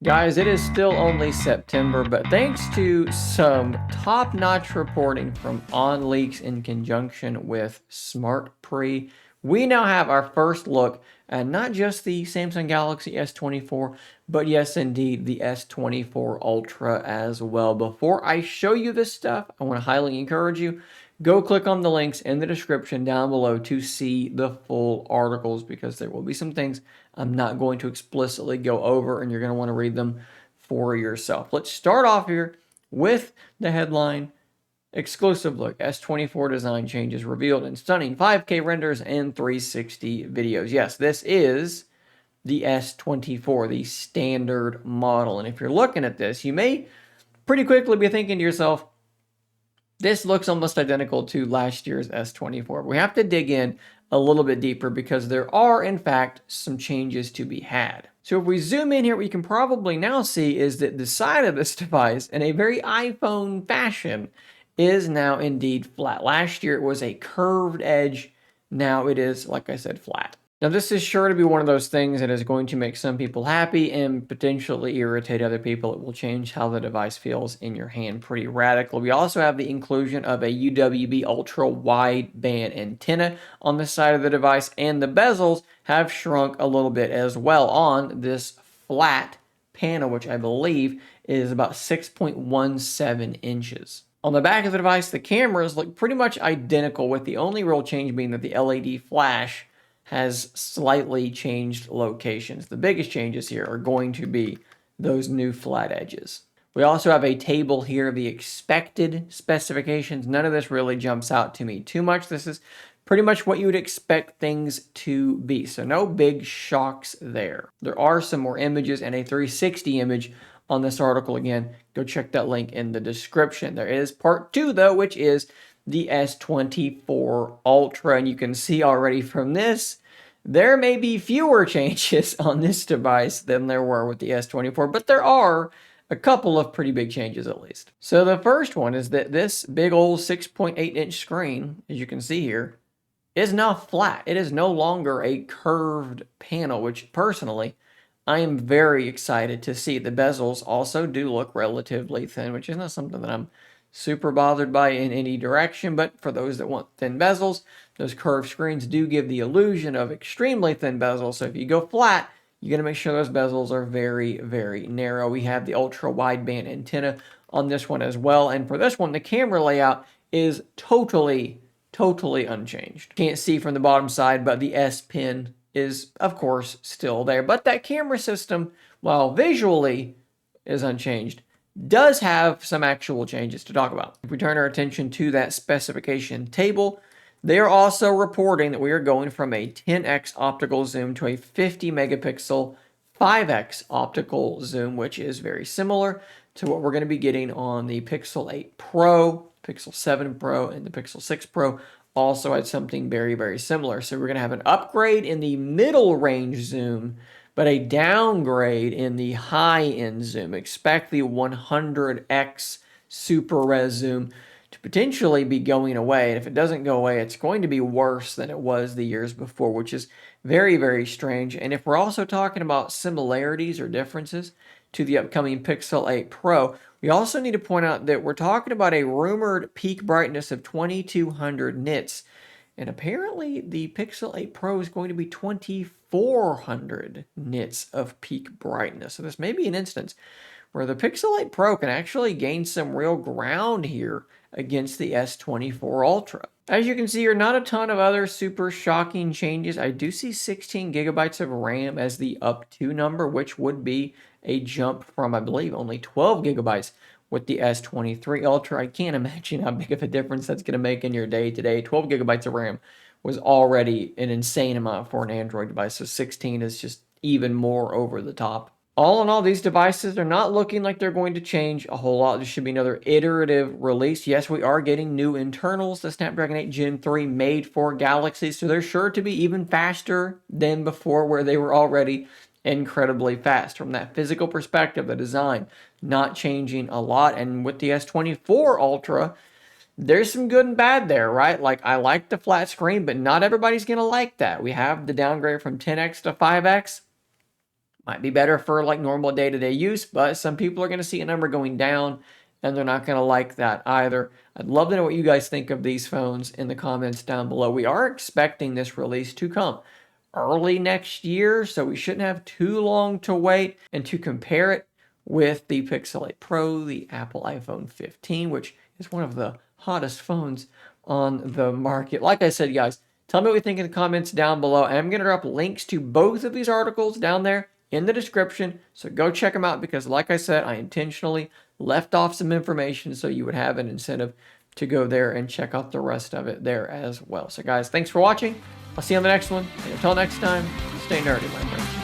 Guys, it is still only September, but thanks to some top-notch reporting from OnLeaks in conjunction with SmartPre, we now have our first look at not just the Samsung Galaxy S24, but yes, indeed, the S24 Ultra as well. Before I show you this stuff, I want to highly encourage you, go click on the links in the description down below to see the full articles because there will be some things I'm not going to explicitly go over and you're going to want to read them for yourself. Let's start off here with the headline. Exclusive look, S24 design changes revealed in stunning 5K renders and 360 videos. Yes, this is the S24, the standard model. And if you're looking at this, you may pretty quickly be thinking to yourself, this looks almost identical to last year's S24. We have to dig in a little bit deeper because there are, in fact, some changes to be had. So if we zoom in here, what you can probably now see is that the side of this device, in a very iPhone fashion, is now indeed flat. Last year, it was a curved edge. Now it is, like I said, flat. Now, this is sure to be one of those things that is going to make some people happy and potentially irritate other people. It will change how the device feels in your hand pretty radically. We also have the inclusion of a UWB ultra wideband antenna on the side of the device, and the bezels have shrunk a little bit as well on this flat panel, which I believe is about 6.17 inches. On the back of the device, the cameras look pretty much identical, with the only real change being that the LED flash has slightly changed locations. The biggest changes here are going to be those new flat edges. We also have a table here of the expected specifications. None of this really jumps out to me too much. This is pretty much what you would expect things to be. So no big shocks there. There are some more images and a 360 image on this article. Again, go check that link in the description. There is part 2 though, which is the S24 Ultra, and you can see already from this, there may be fewer changes on this device than there were with the S24, but there are a couple of pretty big changes at least. So the first one is that this big old 6.8-inch screen, as you can see here, is now flat. It is no longer a curved panel, which personally, I am very excited to see. The bezels also do look relatively thin, which isn't something that I'm super bothered by in any direction, but for those that want thin bezels, those curved screens do give the illusion of extremely thin bezels. So if you go flat, you got to make sure those bezels are very, very narrow. We have the ultra wideband antenna on this one as well. And for this one, the camera layout is totally unchanged. Can't see from the bottom side, but the S Pen is, of course, still there. But that camera system, while visually is unchanged, does have some actual changes to talk about. If we turn our attention to that specification table, they are also reporting that we are going from a 10x optical zoom to a 50 megapixel 5x optical zoom, which is very similar to what we're going to be getting on the Pixel 8 Pro, Pixel 7 Pro, and the Pixel 6 Pro. Also had something very, very similar. So we're going to have an upgrade in the middle range zoom, but a downgrade in the high-end zoom. Expect the 100x super res zoom to potentially be going away. And if it doesn't go away, it's going to be worse than it was the years before, which is very, very strange. And if we're also talking about similarities or differences to the upcoming Pixel 8 Pro, we also need to point out that we're talking about a rumored peak brightness of 2200 nits. And apparently the Pixel 8 Pro is going to be 2400 nits of peak brightness. So this may be an instance where the Pixel 8 Pro can actually gain some real ground here against the S24 Ultra. As you can see here, not a ton of other super shocking changes. I do see 16 gigabytes of RAM as the up to number, which would be a jump from, I believe, only 12 gigabytes with the S23 Ultra. I can't imagine how big of a difference that's going to make in your day-to-day. 12 gigabytes of RAM was already an insane amount for an Android device, so 16 is just even more over the top. All in all, these devices are not looking like they're going to change a whole lot. This should be another iterative release. Yes, we are getting new internals, the Snapdragon 8 Gen 3 made for Galaxy, so they're sure to be even faster than before, where they were already incredibly fast. From that physical perspective, the design not changing a lot. And with the S24 Ultra, there's some good and bad there, right? Like, I like the flat screen, but not everybody's going to like that. We have the downgrade from 10x to 5x. Might be better for like normal day-to-day use, but some people are going to see a number going down and they're not going to like that either. I'd love to know what you guys think of these phones in the comments down below. We are expecting this release to come early next year, so we shouldn't have too long to wait. And to compare it with the Pixel 8 Pro, the Apple iPhone 15, which is one of the hottest phones on the market. Like I said, guys, tell me what you think in the comments down below. I'm going to drop links to both of these articles down there in the description, so go check them out because, like I said, I intentionally left off some information so you would have an incentive to go there and check out the rest of it there as well. So, guys, thanks for watching. I'll see you on the next one. And until next time, stay nerdy, my friends.